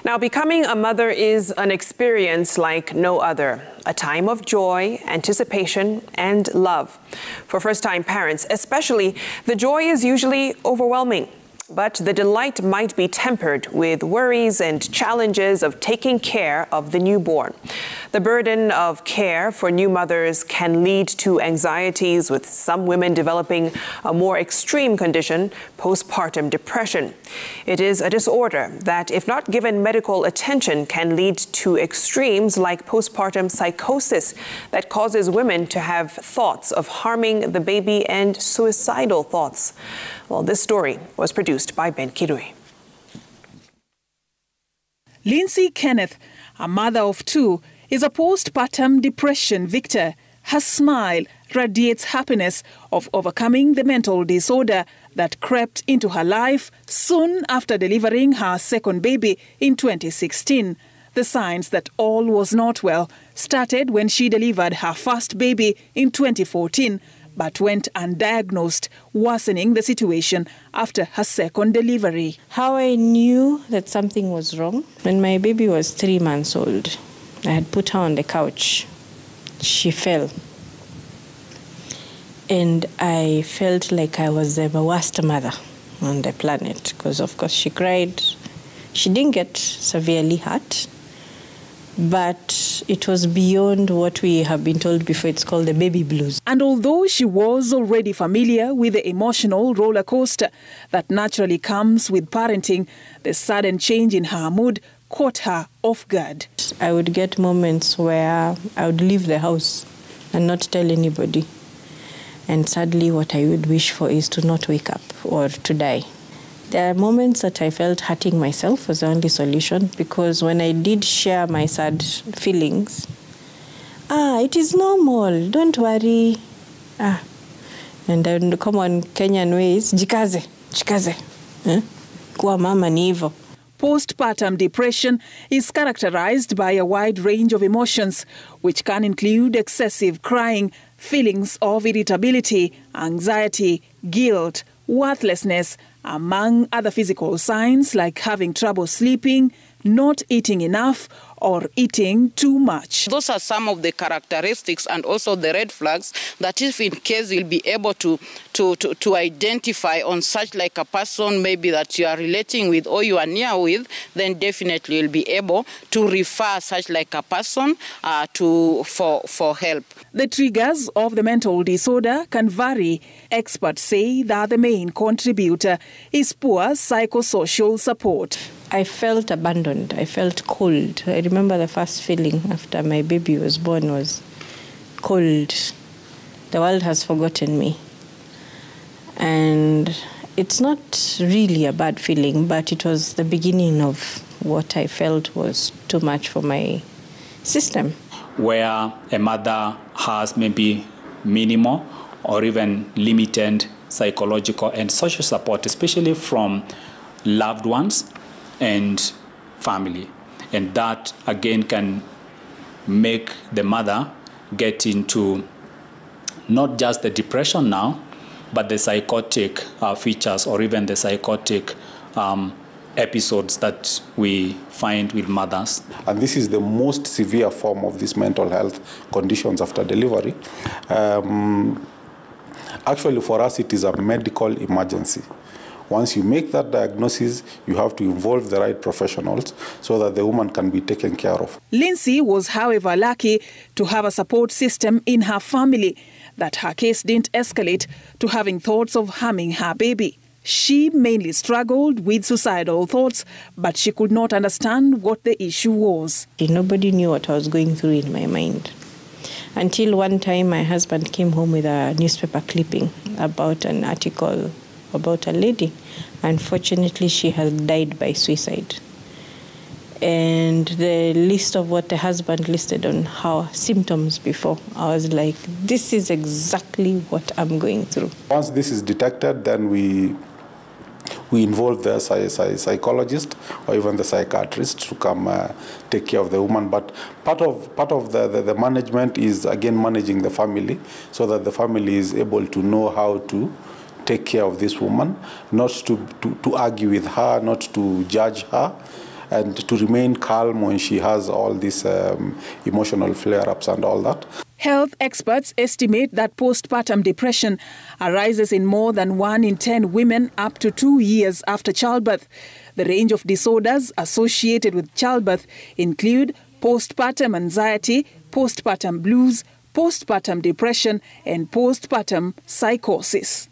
Now, becoming a mother is an experience like no other, a time of joy, anticipation, and love. For first-time parents, especially, the joy is usually overwhelming. But the delight might be tempered with worries and challenges of taking care of the newborn. The burden of care for new mothers can lead to anxieties, with some women developing a more extreme condition, postpartum depression. It is a disorder that, if not given medical attention, can lead to extremes like postpartum psychosis that causes women to have thoughts of harming the baby and suicidal thoughts. Well, this story was produced by Ben Kirui. Lindsay Kenneth, a mother of two, is a postpartum depression victor. Her smile radiates happiness of overcoming the mental disorder that crept into her life soon after delivering her second baby in 2016. The signs that all was not well started when she delivered her first baby in 2014, but went undiagnosed, worsening the situation after her second delivery. How I knew that something was wrong, when my baby was 3 months old, I had put her on the couch. She fell. And I felt like I was the worst mother on the planet, because of course she cried. She didn't get severely hurt, but it was beyond what we have been told before. It's called the baby blues. And although she was already familiar with the emotional roller coaster that naturally comes with parenting, the sudden change in her mood caught her off guard. I would get moments where I would leave the house and not tell anybody. And sadly, what I would wish for is to not wake up or to die. There are moments that I felt hurting myself was the only solution, because when I did share my sad feelings, it is normal, don't worry. And then the common Kenyan way is, jikaze. Kuwa mama ni hivyo. Postpartum depression is characterized by a wide range of emotions, which can include excessive crying, feelings of irritability, anxiety, guilt, worthlessness, among other physical signs like having trouble sleeping, not eating enough, or eating too much. Those are some of the characteristics and also the red flags that, if in case you'll be able to identify on such like a person maybe that you are relating with or you are near with, then definitely you'll be able to refer such like a person for help. The triggers of the mental disorder can vary. Experts say that the main contributor is poor psychosocial support. I felt abandoned. I felt cold. I remember the first feeling after my baby was born was cold. The world has forgotten me. And it's not really a bad feeling, but it was the beginning of what I felt was too much for my system. Where a mother has maybe minimal or even limited psychological and social support, especially from loved ones and family. And that, again, can make the mother get into not just the depression now, but the psychotic features or even the psychotic episodes that we find with mothers. And this is the most severe form of these mental health conditions after delivery. Actually, for us, it is a medical emergency. Once you make that diagnosis, you have to involve the right professionals so that the woman can be taken care of. Lindsay was, however, lucky to have a support system in her family, that her case didn't escalate to having thoughts of harming her baby. She mainly struggled with suicidal thoughts, but she could not understand what the issue was. Nobody knew what I was going through in my mind. Until one time my husband came home with a newspaper clipping about an article about a lady. Unfortunately, she had died by suicide. And the list of what the husband listed on her symptoms before, I was like, this is exactly what I'm going through. Once this is detected, then we involve the psychologist or even the psychiatrist to come take care of the woman. But part of the management is, again, managing the family so that the family is able to know how to take care of this woman, not to argue with her, not to judge her, and to remain calm when she has all these emotional flare-ups and all that. Health experts estimate that postpartum depression arises in more than 1 in 10 women up to 2 years after childbirth. The range of disorders associated with childbirth include postpartum anxiety, postpartum blues, postpartum depression, and postpartum psychosis.